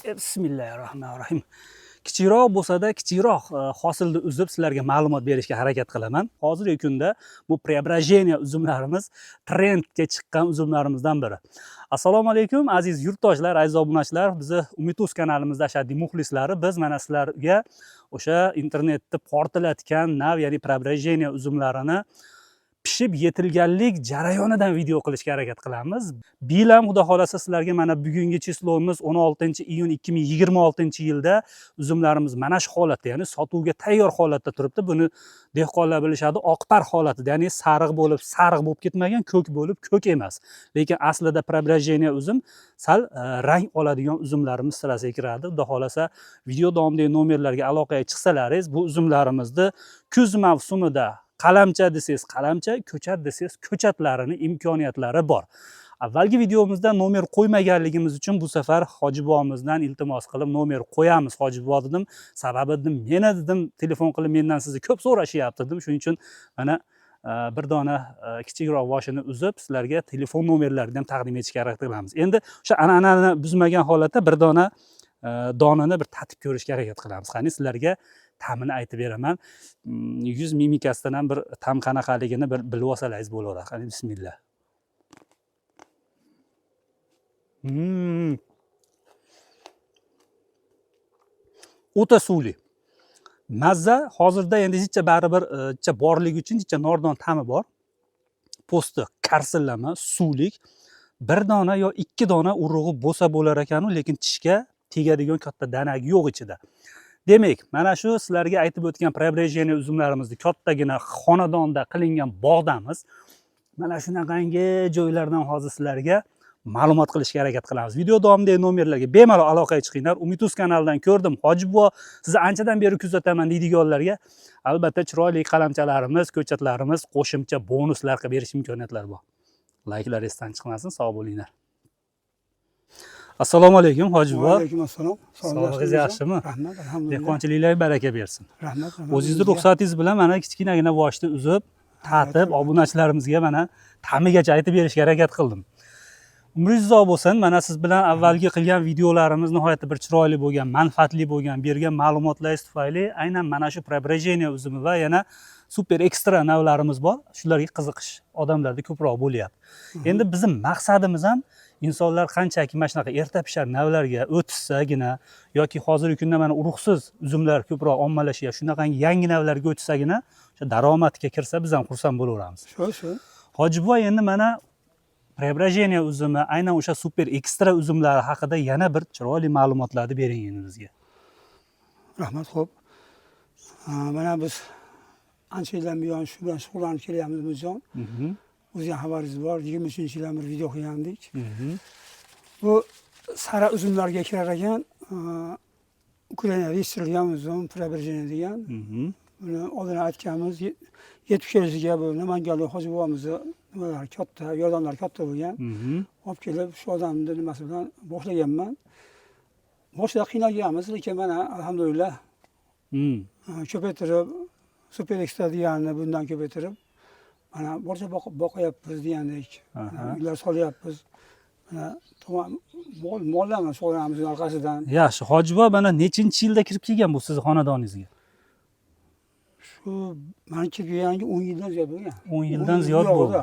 Bismillahirrohmanirrohim. Kichikroq bo'lsa-da, kichikroq hosilni uzib sizlarga ma'lumot berishga harakat qilaman. Hozirgi kunda bu preobражение uzumlarimiz trendga chiqqan uzumlarimizdan biri. Assalomu alaykum aziz yurtdoshlar, aziz obunachilar, bizni Umid.uz kanalimizda ashaddiy muxlislari. Biz mana sizlarga o'sha internetda portlatgan nav, ya'ni preobражение uzumlarini pishib yetilganlik jarayonidan video qilishga harakat qilamiz. Bilam xudo xolasa sizlarga mana bugungi chislomuz 16-iyun 2026-yilda uzumlarimiz mana shu holatda, ya'ni sotuvga tayyor holatda turibdi. Buni dehqonlar bilishadi, oqpar holatida, ya'ni sariq bo'lib ketmagan, ko'k bo'lib ko'k emas. Lekin aslida preobражение uzum sal rang oladigan uzumlarimiz sirasiga kiradi. Xudo xolasa video davomidagi nomerlarga aloqaga chiqsalaringiz, bu uzumlarimizni kuz mavsumida qalamcha desangiz qalamcha, ko'chat desangiz ko'chatlarini imkoniyatlari bor. Avvalgi videomizda nomer qo'ymaganligimiz uchun bu safar Hoji bobomizdan iltimos qilib nomer qo'yamiz. Hoji bobo dedim, sababi dedim, meni dedim, telefon qilib mendan sizni ko'p so'rashyapti dedim. Shuning uchun mana bir dona kichikroq boshini uzib sizlarga telefon nomerlarini ham taqdim etishga harakat qilamiz. Endi o'sha an'anani buzmagan holatda bir dona donani bir tatib ko'rishga harakat qilamiz. Qani sizlarga ta'mini aytib beraman. Yuz mimikasidan ham bir ta'm qanaqaligini bir bilib olsalaringiz bo'laveradi. Qani bismillah. O'ta suvli. Mazza hozirda endi hechcha baribir borligi uchun hechcha nordon ta'mi bor. Po'sti qarsillama, suvlik. Bir dona yo ikki dona urug'i bo'lsa bo'lar ekan, lekin tishga tegadigan katta danagi yo'q ichida. Demak, mana shu sizlarga aytib o'tgan preobражение uzumlarimizni kattagina xonadonda qilingan bog'damiz. Mana shunaqangi joylardan hozir sizlarga ma'lumot qilishga harakat qilamiz. Video davomidagi nomerlarga bemalol aloqaga chiqinglar. Umid.uz kanalidan ko'rdim. Hoji bobo, sizni anchadan beri kuzataman deydiganlarga albatta chiroyli qalamchalarimiz, ko'chatlarimiz, qo'shimcha bonuslar qilib berish imkoniyatlari bor. Layklar esdan chiqmasin, sog' bo'linglar. Assalomu alaykum Hoji bobo. Va alaykum assalom. Sog'lig'ingiz yaxshimi? Rahmat, alhamdulillah. Dehqonchiliklarga baraka bersin. Rahmat. O'zingizni ruxsatingiz bilan mana kichkinagina boshni uzib, tatib, obunachilarimizga mana ta'migacha aytib berishga harakat qildim. Umringiz uzoq bo'lsin. Mana siz bilan avvalgi qilgan videolarimiz nihoyatda bir chiroyli bo'lgan, manfaatli bo'lgan, bergan ma'lumotlaringiz tufayli aynan mana shu preobражение uzumi va yana super ekstra navlarimiz bor. Shularga qiziqish odamlarda ko'proq bo'lyapti. Endi bizning maqsadimiz ham insonlar qanchaki mana shunaqa erta pishar navlarga o'tishsagina yoki hozirgi kunda mana urug'siz uzumlar ko'proq ommalashyapti. Shunaqangi yangi navlarga o'tishsagina o'sha daromadga kirsa biz ham xursand bo'laveramiz. Shu. Hoji bobo, endi mana preobражение uzumi, aynan o'sha super ekstra uzumlari haqida yana bir chiroyli ma'lumotlarni bering endi bizga. Rahmat, xo'p. Mana biz ancha yildan buyon shu bilan shug'ullanib kelyapmiz Umidjon. O'zingizga xabaringiz bor, 23-yildan bir video qilgandik. Bu sara uzumlarga kirar ekan, Ukrainada yetishtirilgan uzum, preobражение degan. Buni oldin aytganmiz, yetib kelishiga bu Namanganlik Hoji bobomizni nimalar katta, yordamlar katta bo'lgan. Olib kelib shu odamni nimasi bilan boshlaganman. Boshida qiynalganmiz, lekin mana alhamdulillah ko'paytirib, super ekstra deganini bundan ko'paytirib mana borcha boqyapmiz degandek. Uylar solyapmiz. Mana tamom mollarni shug'ullanamiz orqasidan. Yaxshi, Hoji bobo, mana nechinchi yilda kirib kelgan bu sizni xonadoningizga? Shu meni kirib kelganiga 10 yildan ziyod bo'lgan. 10 yildan ziyod bo'ldi.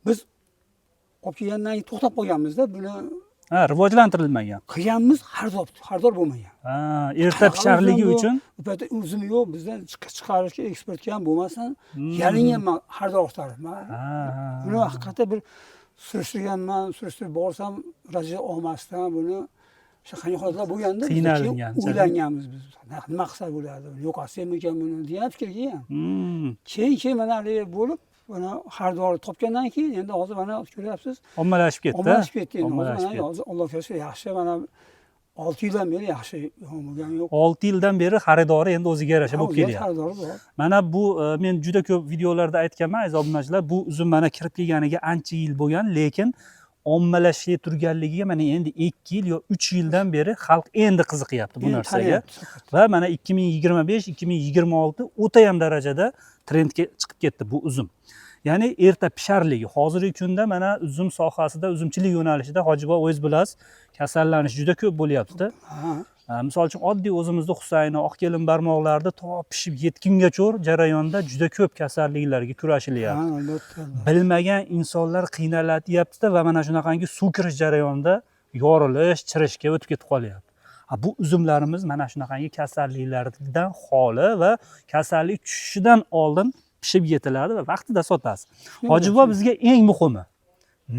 Biz olib kelgandan keyin to'xtab qolganmiz-da, buni rivojlantirilmagan. Qilganmiz, xaridor bo'lmagan. Erta pisharligi uchun bu paytda uzum yo'q, bizdan chiqarishga, eksportga ham bo'lmasdan yalinganman xaridor oqtarib. Buni haqiqatda bir surishtirib borsam, raja olmasdan buni shunaqangi holatlar bo'lganda o'ylanganmiz biz. Nima qilsa bo'ladi? Yo'qotsammikan buni degan fikr kelgan. Keyin mana haligi bo'lib, buni xaridor topgandan keyin endi hozir mana ko'ryapsiz, ommalashib ketdi. Ommalashib ketdi endi. Hozir Alloh xohlasa yaxshi, mana 6 yildan beri yaxshi bo'lgani yo'q. 6 yildan beri xaridori endi o'ziga yarasha bo'lib kelyapti. Xaridori bor. Mana bu men juda ko'p videolarda aytganman, aziz obunachilar, bu uzum mana kirib kelganiga ancha yil bo'lgan, lekin ommalashib turganligiga mana endi 2 yil yo 3 yildan beri xalq endi qiziqyapti bu narsaga. Va mana 2025-2026 o'ta ham darajada trendga chiqib ketdi bu uzum. Ya'ni erta pisharligi. Hozirgi kunda mana uzum sohasida, uzumchilik yo'nalishida Hojiboy o'zingiz bilasiz, kasallanish juda ko'p bo'lyapti. Misol uchun oddiy o'zimizda Husayni, Oqkelin barmoqlarida to pishib yetgungacha jarayonda juda ko'p kasalliklarga kurashilyapti. Albatta. Bilmagan insonlar qiynalatyapti va mana shunaqangi suv kirish jarayonida yorilish, chirishga o'tib ketib qolyapti. Bu uzumlarimiz mana shunaqangi kasalliklardan xoli va kasallik tushishidan oldin pishib yetiladi va vaqtida sotasiz. Hojiboy bizga eng muhimi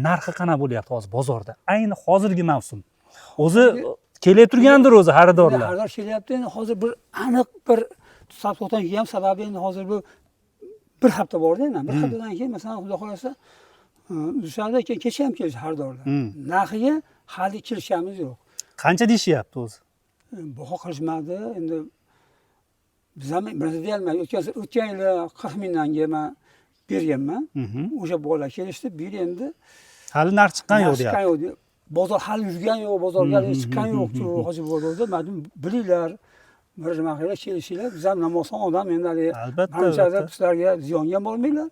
narxi qanaqa bo'lyapti hozir bozorda? Ayni hozirgi mavsum. O'zi kelib turgandir o'zi xaridorlar. Xaridor kelyapti. Endi hozir bir aniq bir savdodan kelgan sababi endi hozir bu bir hafta borda endi. Bir haftadan keyin masalan xudo xolasa o'shanda kecha ham keldi xaridorlar. Narxiga hali kelishamiz yo'q. Qancha deyishyapti o'zi? Baho qilishmadi. Endi biz ham deyolmaymiz. O'tgan yili 40 mingdanga men berganman. O'sha bolalar kelishdi, bir endi Hali narx chiqqan yo'q deyapti. Bozor hali yurgan yo'q, bozorga chiqqan yo'q-ku Hojiboyda. Men bilinglar, bir nima qilib kelishinglar. Biz ham namoson odam endi hali albatta sizlarga ziyonga bormanglar.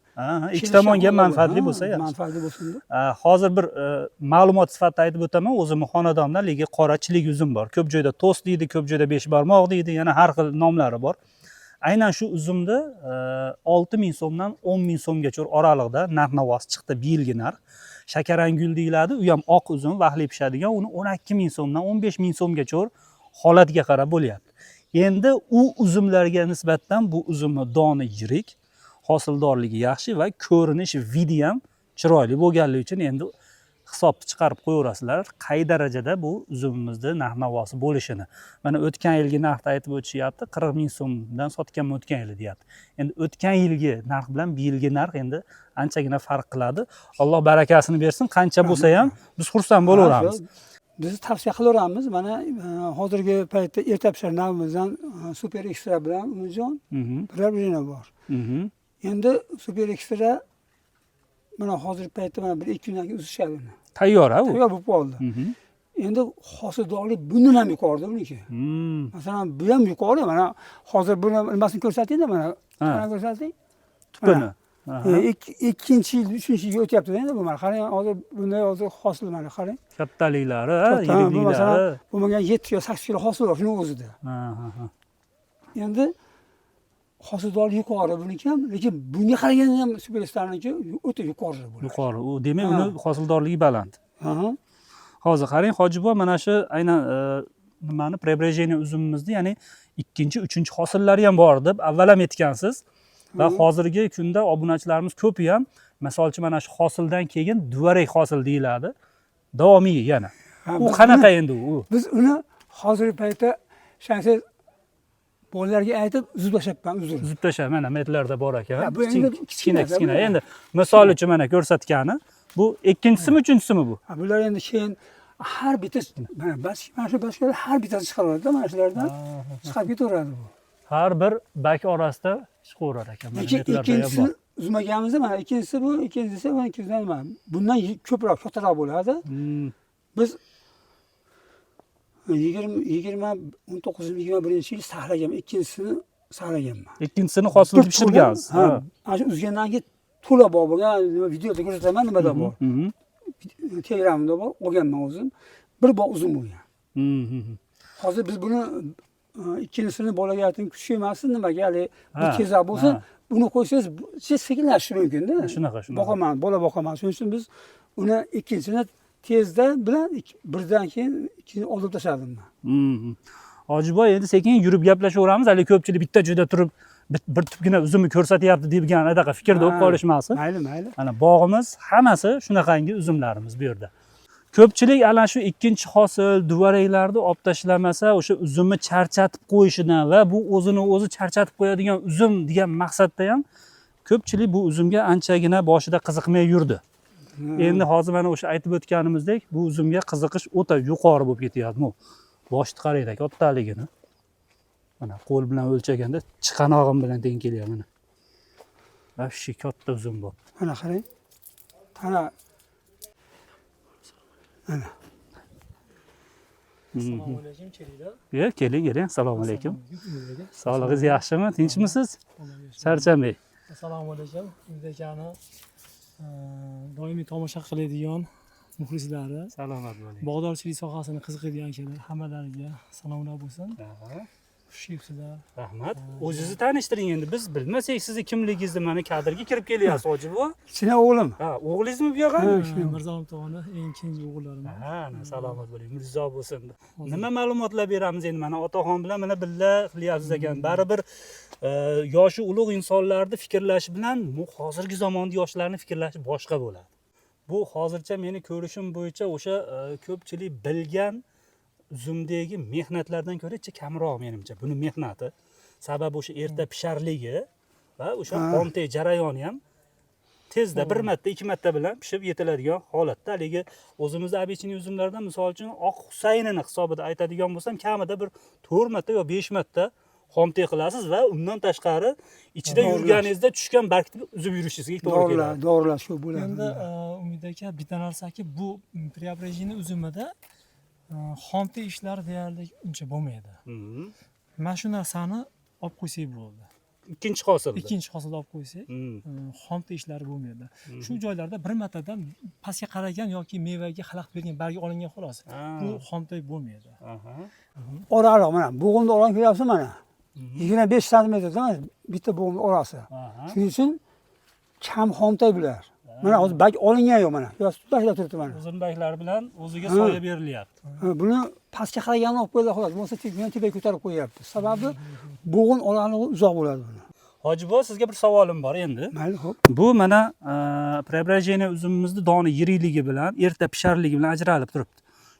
Ikki tomonga manfaatli bo'lsa yaxshi. Manfaatli bo'lsin deb. Hozir bir ma'lumot sifatida aytib o'taman. O'zimning xonadonimda ligi qorachilik uzum bor. Ko'p joyda to'st deydi, ko'p joyda besh barmoq deydi, yana har xil nomlari bor. Aynan shu uzumni 6 ming so'mdan 10 ming so'mgacha oralig'ida narx-navosi chiqdi, bu yilgi narx. Shakarangul deyiladi, u ham oq uzum, vaqtli pishadigan, uni 12 ming so'mdan 15 ming so'mgacha holatiga qarab bo'lyapti. Endi u uzumlarga nisbatan bu uzumning doni yirik, hosildorligi yaxshi va ko'rinish vidi ham chiroyli bo'lganligi uchun endi hisobni chiqarib qo'yaverasizlar, qay darajada bu uzumimizda narx-navosi bo'lishini. Mana o'tgan yilgi narxni aytib o'tishyapti, 40 ming so'mdan sotganman o'tgan yili deyapti. Endi o'tgan yilgi narx bilan bu yilgi narx endi anchagina farq qiladi. Alloh barakasini bersin, qancha bo'lsa ham biz xursand bo'laveramiz. Biz tavsiya qilaveramiz. Mana hozirgi paytda erta pishar navimizdan super ekstra bilan Umidjon Prebrajeniya bor. Endi super ekstra mana hozirgi paytda mana 1-2 kundan keyin uzishadi uni. Tayyor-a u? Tayyor bo'lib qoldi. Endi hosildorlik bundan ham yuqorida buniki. Masalan, bu ham yuqori. Mana hozir buni nimasini ko'rsating-da mana. Mana ko'rsating. Tupini. Ikkinchi yil, uchinchi yilga o'tyapti endi bu mana. Qarang, hozir bunday hozir hosil mana qarang. Kattaliklari, yiriklari. Bu menga 7 kilo, 8 kilo hosil bor shuning o'zida. Endi hosildorlik yuqori buniki ham, lekin bunga qaraganda ham superstarniki o'ta yuqori bo'ladi. Yuqori. U demak uni hosildorligi baland. Hozir qarang, Hojiboy mana shu aynan nimani Prebrajeniya uzumimizni, ya'ni ikkinchi, uchinchi hosillari ham bor deb avval ham aytgansiz. Va hozirgi kunda obunachilarimiz ko'pi ham, masalan, mana shu hosildan keyin duvarak hosil deyiladi. Davomiy yana. U qanaqa endi u? Biz uni hozirgi paytda shansiz bolalarga aytib uzib tashlabman, uzr. Uzib tashlab, mana metlarda bor ekan. Bu endi kichkina. Endi misol uchun mana ko'rsatgani, bu ikkinchisimi, uchinchisimi bu? Bular endi keyin har bittasi mana shu bashkalar har bittasi chiqariladi, mana shulardan chiqib ketaveradi bu. Har bir bak orasida chiqaverar ekan. Ikkinchisini uzmaganimizda mana ikkinchisi bu, ikkinchisi mana ikkinchidan nima? Bundan ko'proq, kattaroq bo'ladi. Biz 19-21 yil saqlaganman, ikkinchisini saqlaganman. Ikkinchisini hosilda pishirgansiz. Ana shu uzgandan keyin to'la bor bo'lgan, videoda ko'rsataman, nimada bor. Telegramda bor, olganman o'zim. Bir bor uzun bo'lgan. Hozir biz buni ikkinchisini bolaga aytdim, kuch emassin, nimaga hali bu tezroq bo'lsa, buni qo'ysangiz sekinlashishi mumkin-da. Shunaqa. Boqaman, bola boqaman. Shuning uchun biz uni ikkinchisini tezda bilan birdan keyin ikkinchisini olib tashladim men. Hojiboy, endi sekin yurib gaplashaveramiz. Hali ko'pchilik bitta joyda turib bir tupgina uzumni ko'rsatyapti degan anaqa fikrda bo'lib qolishmasin. Mayli. Mana bog'imiz hammasi shunaqangi uzumlarimiz bu yerda. Ko'pchilik ana shu ikkinchi hosil duvaraklarni olib tashlamasa, o'sha uzumni charchatib qo'yishidan va bu o'zini o'zi charchatib qo'yadigan uzum degan maqsadda ham ko'pchilik bu uzumga anchagina boshida qiziqmay yurdi. Endi hozir mana o'sha aytib o'tganimizdek, bu uzumga qiziqish o'ta yuqori bo'lib ketyapti. Boshni qaraylik, kattaligini. Mana qo'l bilan o'lchaganda chiqanog'im bilan teng kelyapti mana. Vafshi katta uzum bu. Mana qarang. Mana. Assalomu alaykum, kelinglar. Keling. Assalomu alaykum. Sog'lig'ingiz yaxshimi? Tinchmisiz? Charchamang. Assalomu alaykum. Videoni doimiy tomosha qiladigan muxlislari, Salomat bo'ling. bog'dorchilik sohasini qiziqadigan kishilar hammalariga salomlar bo'lsin. Aha. Xushibsizlar. Rahmat. O'zingizni tanishtiring endi. Biz bilmasak sizni kimligingizni mana kadrga kirib kelyapsiz, hoji buva. Kichkina o'g'lim. Ha, o'g'lingizmi bu yo'g'a? Mirzolim tog'ani eng kenja o'g'illarim. Ha, salomat bo'ling. Mirzo bo'lsin. Nima ma'lumotlar beramiz endi mana otaxon bilan mana birga qilyapsiz ekan. Baribir yoshi ulug' insonlarning fikrlashi bilan bu hozirgi zamonning yoshlarining fikrlashi boshqa bo'ladi. Bu hozircha meni ko'rishim bo'yicha o'sha ko'pchilik bilgan uzumdagi mehnatlardan ko'ra kamroq menimcha. Buni mehnati sababi o'sha erta pisharligi va o'sha qontek jarayoni ham tezda bir marta, ikki marta bilan pishib yetiladigan holatda. Haligi o'zimizning обычный uzumlardan misol uchun oq Husaynini hisobida aytadigan bo'lsam, kamida bir 4 marta yo 5 marta xomtek qilasiz va undan tashqari ichida yurganingizda tushgan bargni uzib yurishingizga to'g'ri keladi. Dorilar shu bo'ladi. Endi Umid aka bitta narsaki, bu preobrazение uzumida xomtek ishlari deyarli uncha bo'lmaydi. Mana shu narsani olib qo'ysak bo'ldi. Ikkinchi hosilda. Ikkinchi hosilda olib qo'ysak, xomtek ishlari bo'lmaydi. Shu joylarda bir martadan pastga qaragan yoki mevaga xalaqit bergan bargi olingan xolos. Bu xomtek bo'lmaydi. Oraliq mana bo'g'imni olib kelyapsiz mana. 25 santimetrdan bitta bo'g'imni orasi. Shuning uchun kam xomtek bular. Mana hozir bak olingan yo'q mana. Yo'q, tashlab turibdi mana. Uzun baklar bilan o'ziga soya berilyapti. Buni pastga qaraganini olib qo'ydilar xolos. Bo'lmasa tepaga ko'tarib qo'yapti. Sababi bo'g'in oralig'i uzoq bo'ladi buni. Hoji bobo, sizga bir savolim bor endi. Mayli, xo'p. Bu mana preobrazение uzumimizni doni yirikligi bilan, erta pisharligi bilan ajralib turibdi.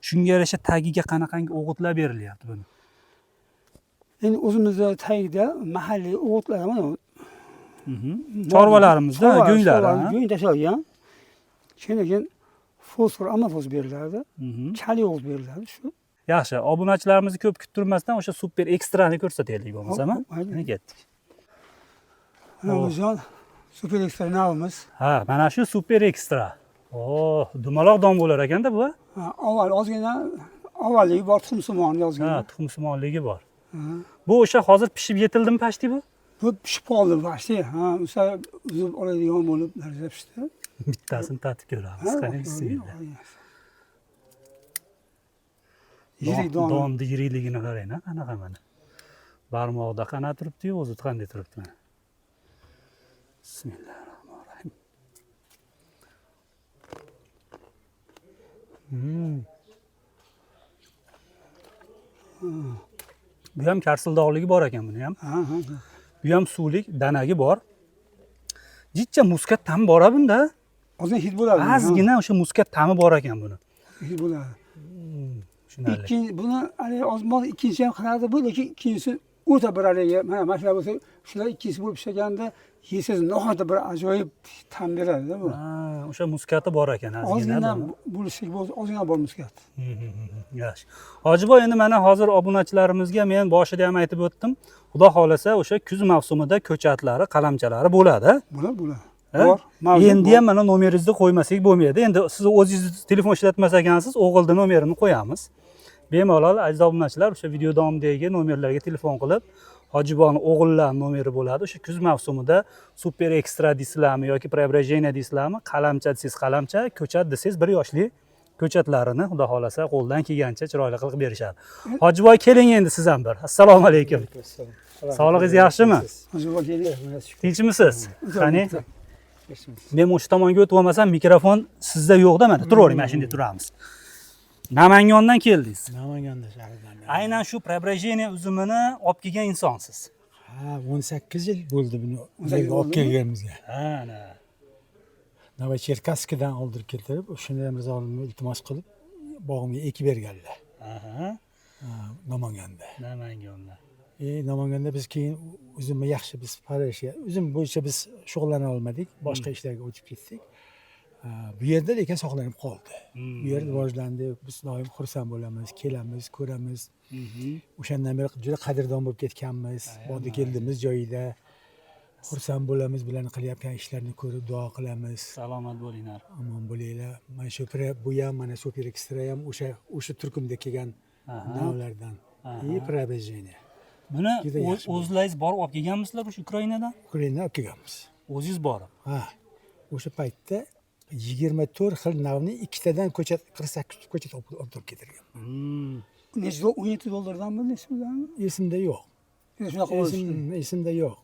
Shunga yarasha tagiga qanaqangi o'g'itlar berilyapti buni? Endi o'zimizda tagida mahalliy o'g'itlar mana Chorvalarimizda go'nglar, go'ng tashlangan. Keyin fosfor, amofos beriladi. Kali o'g'it beriladi shu. Yaxshi, obunachilarimizni ko'p kuttirmasdan o'sha super ekstrani ko'rsataylik bo'lmasam. Mana ketdik. Mana o'zjon super ekstra navimiz. Ha, mana shu super ekstra. Dumaloq don bo'lar ekanda bu. Avval ozgina avvalligi bor, tuxumsimon yozgan. Ha, tuxumsimonligi bor. Bu o'sha hozir pishib yetildimi pashti bu? Bu pishib qoldi pashti. Ha, o'sha uzib oladigan bo'lib darajada pishdi. Bittasini tatib ko'ramiz. Qani bismillah. Yirik don. Donni yirikligini qarang, qanaqa mana. Barmoqda qana turibdi-yu, o'zi qanday turibdi mana. Bismillahirrohmanirrohim. Bu ham karsildorligi bor ekan buni ham. Bu ham suvlik, danagi bor. Jichcha muskat ta'mi bor bunda. Ozgina hid bo'ladi. Ozgina o'sha muskat ta'mi bor ekan buni. Hid bo'ladi. Tushunarli. Ikkinchi buni hali ozmoq ikkinchi ham qiladi bu, lekin ikkinchisi o'ta bir haligi mana shular bo'lsa, shular ikkinchisi bo'lib pishganda yesiz nihoyatda bir ajoyib ta'm beradi-da bu. O'sha muskati bor ekan ozgina bo'lishlik bo'lsa, ozgina bor muskat. Yaxshi. Hoji boy, endi mana hozir obunachilarimizga men boshida ham aytib o'tdim. Xudo xolasa o'sha kuz mavsumida ko'chatlari, qalamchalari bo'ladi. Bo'ladi. Bor. Endi ham mana nomeringizni qo'ymasak bo'lmaydi. Endi siz o'zingiz telefon ishlatmas ekansiz, o'g'ilning nomerini qo'yamiz. Bemalol aziz obunachilar o'sha video davomidagi nomerlarga telefon qilib, Hojiboni o'g'illarning nomeri bo'ladi. O'sha kuz mavsumida super ekstra deysizlarmi yoki preobrazение deysizlarmi, qalamcha desangiz qalamcha, ko'chat desangiz bir yoshli ko'chatlarini xudo xolasa qo'ldan kelgancha chiroyli qilib berishadi. Hojiboy, keling endi siz ham bir. Assalomu alaykum. Sog'lig'ingiz yaxshimi? Hojiboy, keling. Tinchmisiz? Qani? Men o'sha tomonga o'tib olmasam, mikrofon sizda yo'q-da, mana turavering, mana shunday turamiz. Namangandan keldingiz. Namanganda shahridan. Aynan shu preobrazение uzumini olib kelgan insonsiz. Ha, 18 yil bo'ldi buni o'zimizga olib kelganimizga. Ana. Novocherkasskdan oldirib keltirib, o'shanda Mirzolimni iltimos qilib, bog'imga ekib berganlar. Aha. Namanganda. Namanganda. Namanganda biz keyin uzumni yaxshi biz parashga, uzum bo'yicha biz shug'ullana olmadik, boshqa ishlarga o'tib ketdik. Bu yerda lekin saqlanib qoldi. Bu yer rivojlandi, biz doim xursand bo'lamiz, kelamiz, ko'ramiz. O'shandan beri juda qadrdon bo'lib ketganmiz. Boda keldimiz joyida. Xursand bo'lamiz, bularni qilayotgan ishlarni ko'rib duo qilamiz. Salomat bo'linglar. Omon bo'linglar. Mana shu bu ham, mana super ekstra ham o'sha turkumda kelgan navlardan. Preobrazение. Buni o'zlaringiz borib olib kelganmisizlar o'sha Ukrainadan? Ukrainadan olib kelganmiz. o'zingiz borib. Ha, o'sha paytda 24 xil navni ikkitadan ko'chat 48 ko'chat olib turib ketirgan. Necha $17 bilasizmi? Esimda yo'q. Shunaqa bo'ldi. Esimda yo'q.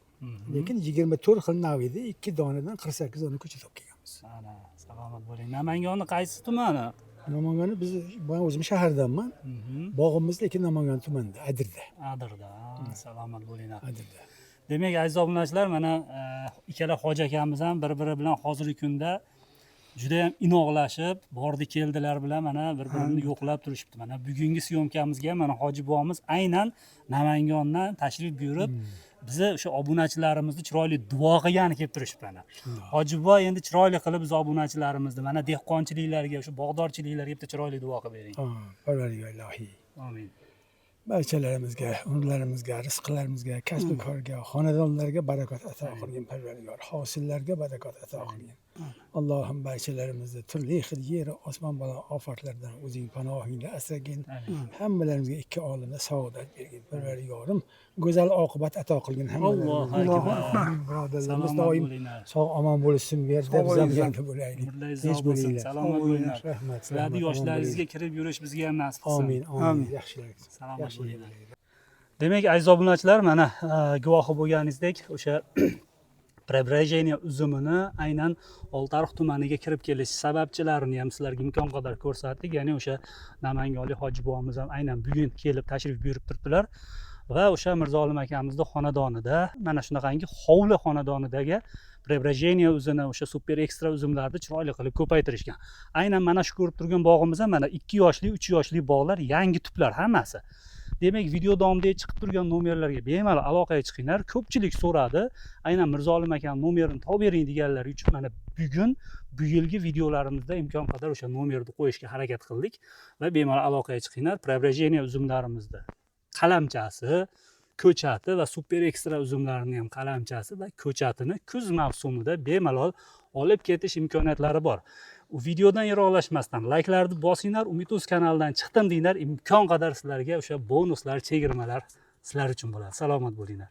Lekin 24 xil nav edi, 2 donadan 48 dona ko'chat olib kelganmiz. Ana, salomat bo'ling. Namangonni qaysi tumani? Namangonni biz men o'zim shahardanman. Bog'imiz lekin Namangan tumanida, Adirda. Adirda. Salomat bo'linglar. Adirda. Demak, aziz obunachilar, mana ikkala hoji akamiz ham bir-biri bilan hozirgi kunda juda ham inoqlashib, bordi keldilar bilan mana bir-birini yo'qlab turishibdi. Mana bugungi syomkamizga mana hoji bobomiz aynan Namangandan tashrif buyurib, bizni o'sha obunachilarimizni chiroyli duo qilgani kelib turishibdi mana. Hoji bobo endi chiroyli qilib biz obunachilarimizni mana dehqonchiliklarga, o'sha bog'dorchiliklarga bitta chiroyli duo qilib bering. Parvardigor ilohiy. Amin. Barchalarimizga, umrlarimizga, rizqlarimizga, kasb korga, xonadonlarga barakot ato qilgin Parvardigor. Hosillarga barakot ato qilgin. Allohim barchalarimizni turli xil yer, osmon bilan ofatlardan o'zing panohingda asragin. Hammalarimizga ikki olamda saodat bergin Parvardigorim. Go'zal oqibat ato qilgin hammalarimizga. Allohu akbar. Birodarlarimiz doim sog' omon bo'lsin, bu yerda biz ham yangi bo'laylik. Tinch bo'lsin. Salomat bo'linglar. Rahmat. Sizlarni yoshlaringizga kirib yurish bizga ham nasib qilsin. Amin, amin. Yaxshilik. Salomat bo'linglar. Demak, aziz obunachilar, mana guvohi bo'lganingizdek, o'sha Prebrejeniya uzumini aynan Oltiariq tumaniga kirib kelish sababchilarini ham sizlarga imkon qadar ko'rsatdik. Ya'ni o'sha namanganlik hoji bobomiz ham aynan bugun kelib tashrif buyurib turibdilar va o'sha Mirzolim akamizning xonadonida mana shunaqangi hovli xonadonidagi Prebrejeniya uzini, o'sha super ekstra uzumlarni chiroyli qilib ko'paytirishgan. Aynan mana shu ko'rib turgan bog'imiz ham mana 2 yoshli, 3 yoshli bog'lar, yangi tuplar hammasi. Demak, video davomida chiqib turgan nomerlarga bemalol aloqaga chiqinglar. Ko'pchilik so'radi. Aynan Mirzolim akam nomerini topib bering deganlar uchun mana bugun bu yilgi videolarimizda imkon qadar o'sha nomerni qo'yishga harakat qildik va bemalol aloqaga chiqinglar. Prebrejeniya uzumlarimizda qalamchasi, ko'chati va super ekstra uzumlarining ham qalamchasi va ko'chatini kuz mavsumida bemalol olib ketish imkoniyatlari bor. U videodan yiroqlashmasdan layklarni bosinglar, Umid.uz kanalidan chiqdim deinglar, imkon qadar sizlarga o'sha bonuslar, chegirmalar sizlar uchun bo'ladi. Salomat bo'linglar.